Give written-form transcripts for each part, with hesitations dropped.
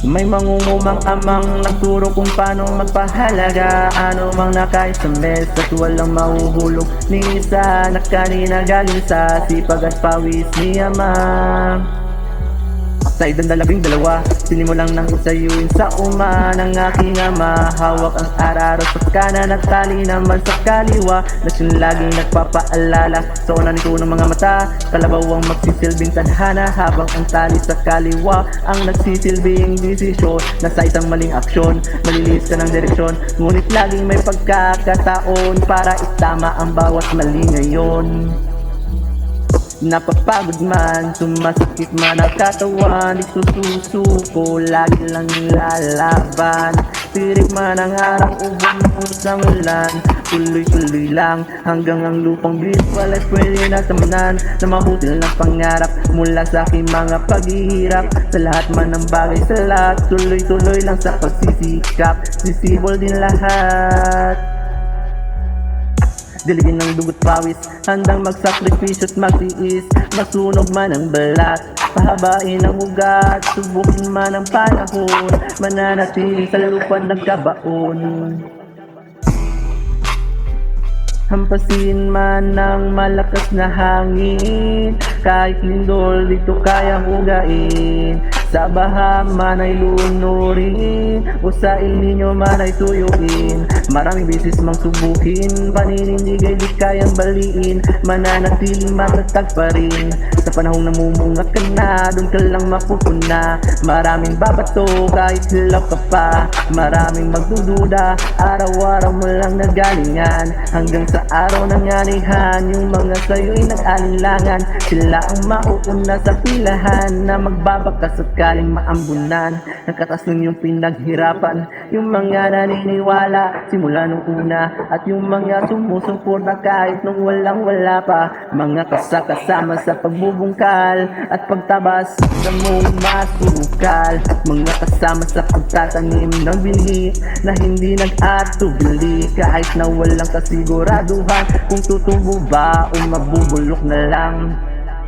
May mangungumang amang nagturo kung paano magpahalaga. Ano mang nakain sa mes at walang mahuhulog ni isa na kanina galing sa sipag at pawis ni ama. Sa edad na 12, sinimulang nang isayuin sa uma ng aking ama. Hawak ang araro sa kanan at tali naman sa kaliwa, na siyang laging nagpapaalala sa una nito ng mga mata. Kalabaw ang magsisilbing tadhana, habang ang tali sa kaliwa ang nagsisilbing desisyon. Na sa isang maling aksyon, malilis ka ng direksyon, ngunit laging may pagkakataon para itama ang bawat mali ngayon. Napapagod man, sumasakit man ang katawan, isususuko, lagi lang lalaban. Tirik man ang harang ubong ng isang ulan, tuloy-tuloy lang hanggang ang lupang bilis wala'y pwede na tamanan. Na mabuti ng pangarap mula sa aking mga paghihirap, sa lahat man ng bagay sa lahat, tuloy-tuloy lang sa pagsisikap, sisibol din lahat. Diligin ng dugot pawis, handang magsakripisyo at magtiis. Masunog man ang balat, pahabain ang ugat, subukin man ang panahon, mananatili sa lupa nagkabaon. Hampasin man ng malakas na hangin, kahit lindol dito kayang ugain. Sa baha man ay lunurin, o sa El Nino man ay tuyuin. Maraming beses mang subukin, paninindig ay di kayang baliin, mananatiling matatag pa rin. Sa panahong namumungat ka na, doon ka lang mapupuna. Maraming babato kahit hilaw ka pa, maraming magdududa, araw-araw mo lang nagalingan. Hanggang sa araw ng anihan, yung mga sa'yo'y nag-alinlangan. Sila ang mauuna sa pilahan, na magbabakas at kaling maambunan. Nakatas nun yung pinaghirapan, yung mga naniniwala simula nung una, at yung mga sumusuporta kahit nung walang-wala pa. Mga kasama sa pagbubungkal at pagtabas sa mong masukal. Mga kasama sa pagtatanim ng binhi na hindi nag-atubili, kahit na walang kasiguraduhan kung tutubo ba o mabubulok na lang.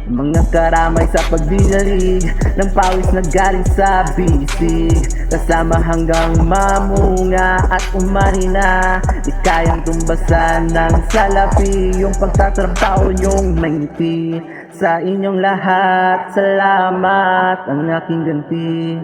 Mga karamay sa pagdilalig ng pawis na galing sa bisig, kasama hanggang mamunga at umahina. Di kayang tumbasan ng salapi yung pagtatrabaho nyong maingti. Sa inyong lahat, salamat ang aking ganti.